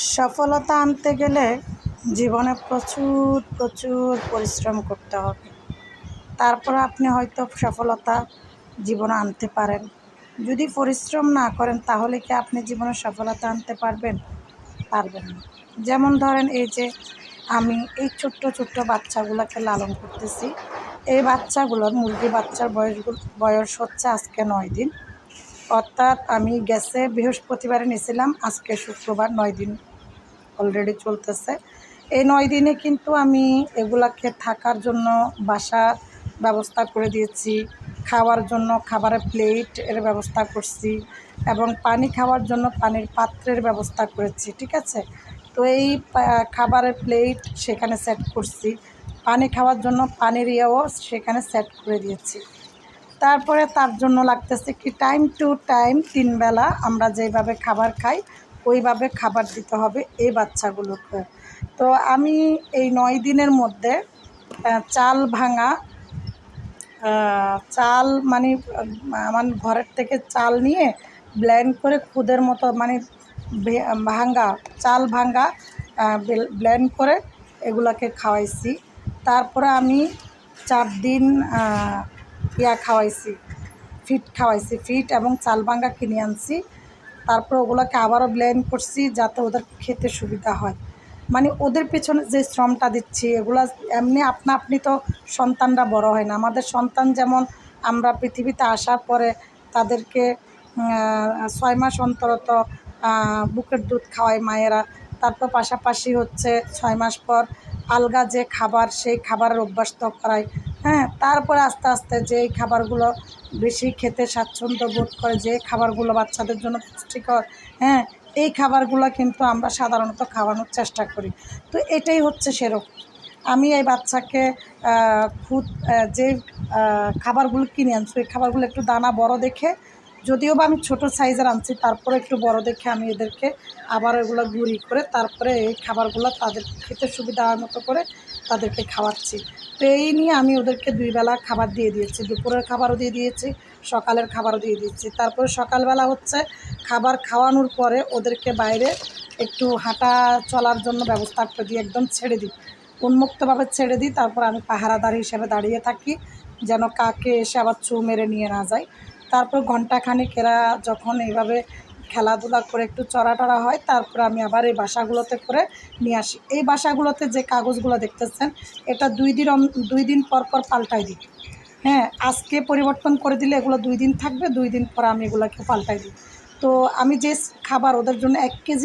সফলতা আনতে গেলে জীবনে প্রচুর প্রচুর পরিশ্রম করতে হবে। তারপর আপনি হয়তো সফলতা জীবনে আনতে পারেন। যদি পরিশ্রম না করেন তাহলে কি আপনি জীবনে সফলতা আনতে পারবেন? পারবেন না। যেমন ধরেন এই যে আমি এই ছোট্ট ছোট্ট বাচ্চাগুলোকে লালন করতেছি। এই বাচ্চাগুলোর মুরগি বাচ্চার বয়স হচ্ছে আজকে 9 দিন। অর্থাৎ আমি গেছে বৃহস্পতিবারে নিয়েছিলাম, আজকে শুক্রবার, 9 দিন অলরেডি চলতেছে। এই 9 দিনে কিন্তু আমি এগুলাকে থাকার জন্য বাসার ব্যবস্থা করে দিয়েছি, খাওয়ার জন্য খাবারের প্লেট এর ব্যবস্থা করছি এবং পানি খাওয়ার জন্য পানির পাত্রের ব্যবস্থা করেছি, ঠিক আছে? তো এই খাবারের প্লেট সেখানে সেট করছি, পানি খাওয়ার জন্য পানির ইয়েও সেখানে সেট করে দিয়েছি। তারপরে তার জন্য লাগতেছে কি টাইম টু টাইম 3 বেলা আমরা যেভাবে খাবার খাই ওইভাবে খাবার দিতে হবে এই বাচ্চাগুলোকে। তো আমি এই 9 দিনের মধ্যে চাল ভাঙা চাল মানে আমার ঘরের থেকে চাল নিয়ে ব্লেন্ড করে খুদের মতো মানে ভাঙ্গা চাল ভাঙ্গা ব্লেন্ড করে এগুলাকে খাওয়াইছি। তারপরে আমি 4 দিন খাওয়াইছি, ফিট এবং চাল ভাঙ্গা কিনে আনছি। তারপর ওগুলোকে আবারও ব্লেন্ড করছি যাতে ওদের খেতে সুবিধা হয়। মানে ওদের পেছনে যে শ্রমটা দিচ্ছি এগুলা এমনি আপনি তো সন্তানরা বড় হয় না। আমাদের সন্তান যেমন আমরা পৃথিবীতে আসার পরে তাদেরকে 6 মাস অন্তর বুকের দুধ খাওয়ায় মায়েরা। তারপর পাশাপাশি হচ্ছে 6 মাস পর আলগা যে খাবার সেই খাবারের অভ্যাস তো করায়। হ্যাঁ, তারপরে আস্তে আস্তে যেই খাবারগুলো বেশি খেতে স্বাচ্ছন্দ্য বোধ করে, যে খাবারগুলো বাচ্চাদের জন্য পুষ্টিকর, হ্যাঁ, এই খাবারগুলো কিন্তু আমরা সাধারণত খাওয়ানোর চেষ্টা করি। তো এটাই হচ্ছে সেরকম। আমি এই বাচ্চাকে যে খাবারগুলো কিনে আনছি ওই খাবারগুলো একটু দানা বড় দেখে, যদিও বা আমি ছোটো সাইজের আনছি তারপরে একটু বড় দেখে আমি এদেরকে আবার এগুলো গুঁড়ি করে তারপরে এই খাবারগুলো তাদের খেতে সুবিধা হওয়ার মতো করে তাদেরকে খাওয়াচ্ছি। তো এই নিয়ে আমি ওদেরকে 2 বেলা খাবার দিয়ে দিয়েছি, দুপুরের খাবারও দিয়ে দিয়েছি, সকালের খাবারও দিয়ে দিয়েছি। তারপরে সকালবেলা হচ্ছে খাবার খাওয়ানোর পরে ওদেরকে বাইরে একটু হাঁটা চলার জন্য ব্যবস্থা করে দিই, একদম ছেড়ে দিই, উন্মুক্তভাবে ছেড়ে দিই। তারপর আমি পাহারাদার হিসেবে দাঁড়িয়ে থাকি যেন কাকে এসে আবার ছোঁ মেরে নিয়ে না যায়। তারপর ঘণ্টাখানেক এরা যখন এইভাবে খেলাধুলা করে একটু চড়াটড়া হয় তারপরে আমি আবার এই বাসাগুলোতে করে নিয়ে আসি। এই বাসাগুলোতে যে কাগজগুলো দেখতেছেন এটা 2 দিন পর পর পাল্টাই দিই। হ্যাঁ, আজকে পরিবর্তন করে দিলে এগুলো 2 দিন থাকবে, 2 দিন পর আমি এগুলোকে পাল্টাই দিই। তো আমি যে খাবার ওদের জন্য 1 কেজি